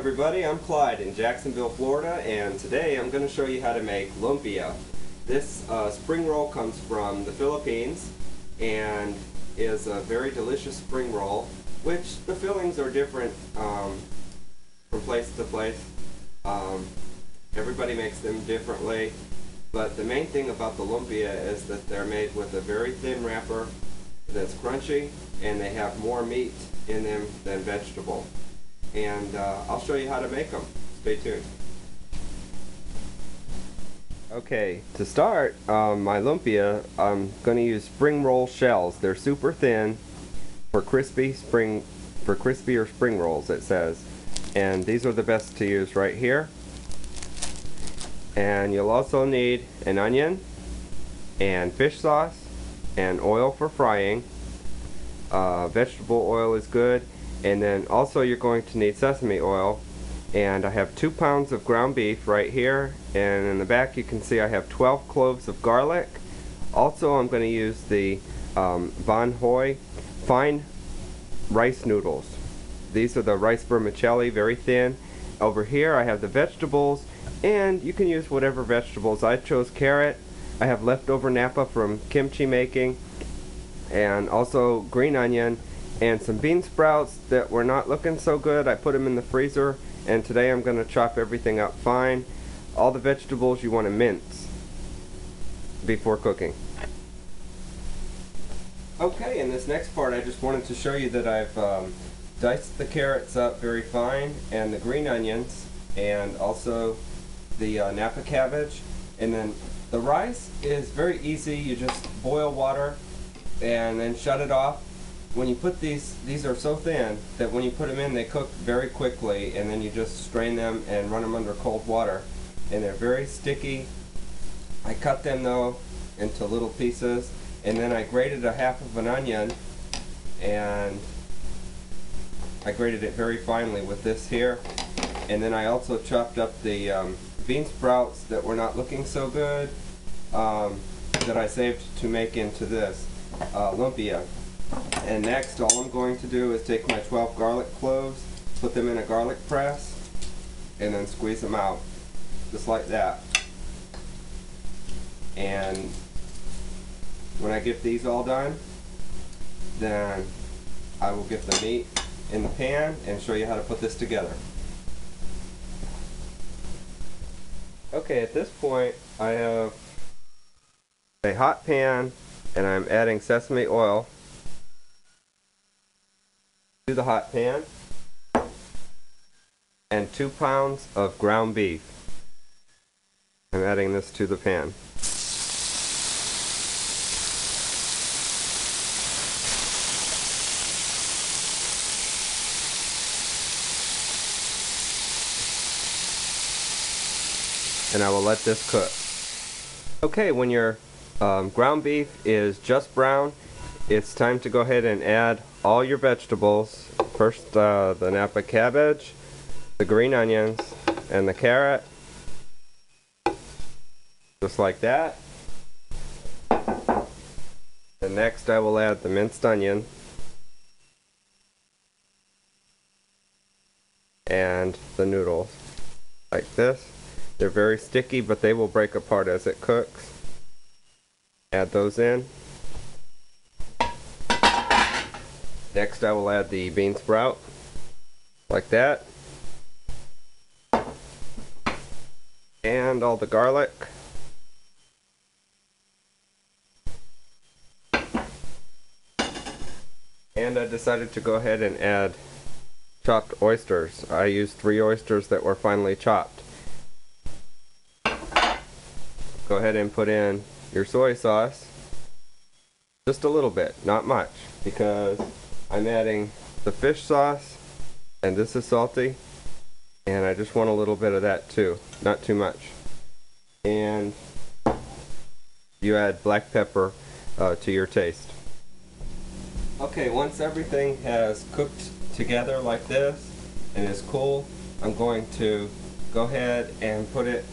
everybody, I'm Clyde in Jacksonville, Florida, and today I'm going to show you how to make lumpia. This spring roll comes from the Philippines and is a very delicious spring roll, which the fillings are different from place to place. Everybody makes them differently, but the main thing about the lumpia is that they're made with a very thin wrapper that's crunchy, and they have more meat in them than vegetable. And I'll show you how to make them. Stay tuned. Okay, to start my lumpia, I'm going to use spring roll shells. They're super thin for crispier spring rolls, it says. And these are the best to use right here. And you'll also need an onion and fish sauce and oil for frying. Vegetable oil is good. And then also you're going to need sesame oil, and I have 2 pounds of ground beef right here, and in the back you can see I have 12 cloves of garlic. Also I'm going to use the Van Hoy fine rice noodles. These are the rice vermicelli, very thin. Over here I have the vegetables, and you can use whatever vegetables. I chose carrot. I have leftover napa from kimchi making, and also green onion, and some bean sprouts that were not looking so good. I put them in the freezer, and today I'm going to chop everything up fine. All the vegetables you want to mince before cooking. Okay, in this next part I just wanted to show you that I've diced the carrots up very fine, and the green onions, and also the napa cabbage. And then the rice is very easy. You just boil water and then shut it off. When you put these are so thin that when you put them in, they cook very quickly, and then you just strain them and run them under cold water, and they're very sticky. I cut them though into little pieces, and then I grated a half of an onion, and I grated it very finely with this here. And then I also chopped up the bean sprouts that were not looking so good, that I saved to make into this lumpia. And next, all I'm going to do is take my 12 garlic cloves, put them in a garlic press, and then squeeze them out, just like that. And when I get these all done, then I will get the meat in the pan and show you how to put this together. Okay, at this point, I have a hot pan, and I'm adding sesame oil to the hot pan, and 2 pounds of ground beef. I'm adding this to the pan. And I will let this cook. Okay, when your ground beef is just brown, it's time to go ahead and add all your vegetables. First the napa cabbage, the green onions, and the carrot. Just like that. And next I will add the minced onion and the noodles. Like this. They're very sticky, but they will break apart as it cooks. Add those in. Next I will add the bean sprout, like that, and all the garlic, and I decided to go ahead and add chopped oysters. I used 3 oysters that were finely chopped. Go ahead and put in your soy sauce, just a little bit, not much, because I'm adding the fish sauce, and this is salty, and I just want a little bit of that too, not too much. And you add black pepper to your taste. Okay, once everything has cooked together like this and is cool, I'm going to go ahead and put it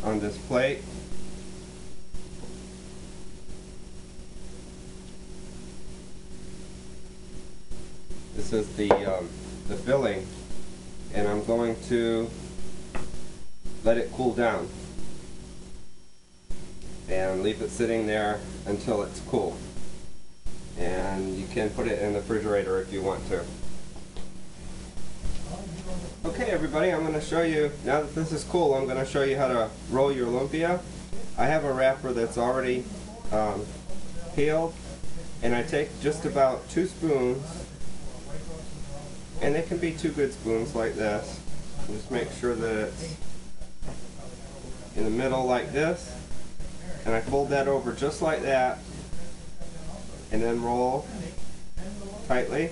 on this plate. This is the filling and I'm going to let it cool down and leave it sitting there until it's cool. And you can put it in the refrigerator if you want to. Okay everybody, I'm going to show you, now that this is cool, I'm going to show you how to roll your lumpia. I have a wrapper that's already peeled, and I take just about 2 spoons, and they can be 2 good spoons like this. Just make sure that it's in the middle like this, and I fold that over just like that, and then roll tightly,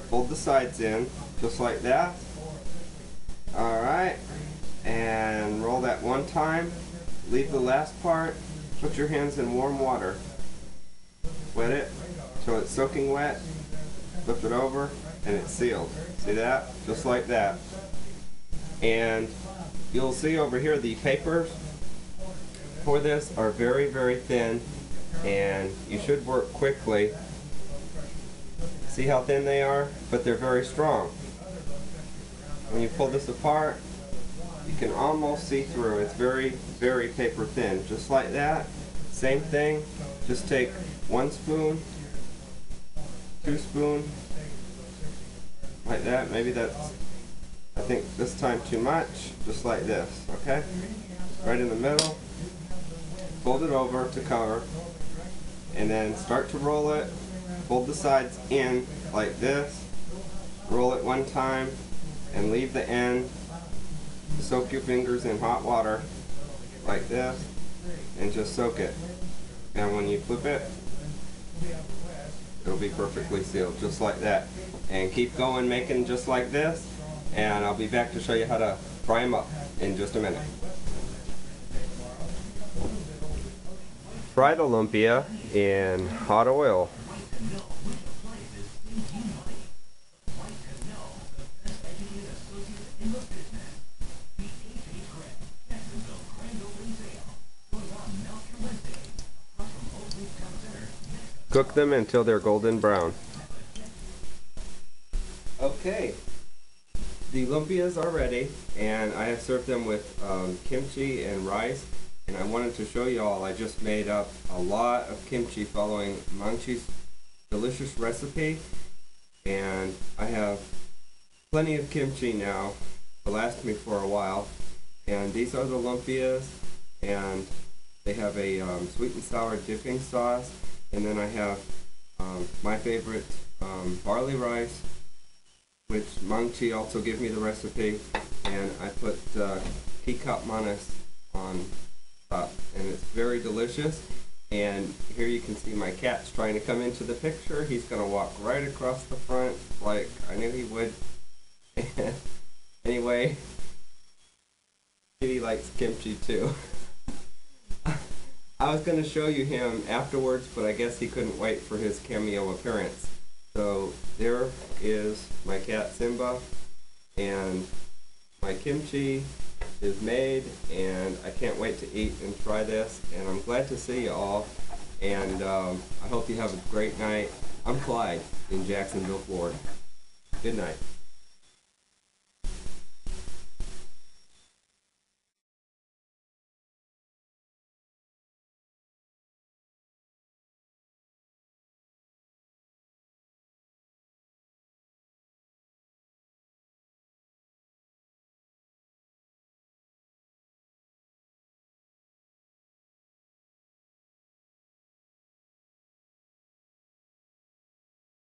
fold the sides in just like that. Alright, and roll that one time, leave the last part, put your hands in warm water, wet it till it's soaking wet, flip it over, and it's sealed. See that? Just like that. And you'll see over here the papers for this are very, very thin, and you should work quickly. See how thin they are? But they're very strong. When you pull this apart, you can almost see through. It's very, very paper thin. Just like that. Same thing. Just take 1 spoon, 2 spoons, like that. Maybe that's, I think this time too much. Just like this, okay? Right in the middle. Fold it over to cover, and then start to roll it. Fold the sides in like this. Roll it one time, and leave the end. Soak your fingers in hot water like this, and just soak it. And when you flip it, it'll be perfectly sealed, just like that. And keep going making just like this, and I'll be back to show you how to fry them up in just a minute. Fry the lumpia in hot oil. Cook them until they're golden brown. Okay, the lumpias are ready, and I have served them with kimchi and rice. And I wanted to show you all, I just made up a lot of kimchi following Mangchi's delicious recipe. And I have plenty of kimchi now to last me for a while. And these are the lumpias, and they have a sweet and sour dipping sauce. And then I have my favorite barley rice, which Mangchi also gave me the recipe. And I put teacup manis on top, and it's very delicious. And here you can see my cat's trying to come into the picture. He's going to walk right across the front like I knew he would. Anyway, he likes kimchi too. I was going to show you him afterwards, but I guess he couldn't wait for his cameo appearance. So there is my cat Simba, and my kimchi is made, and I can't wait to eat and try this. And I'm glad to see you all, and I hope you have a great night. I'm Clyde in Jacksonville, Florida. Good night.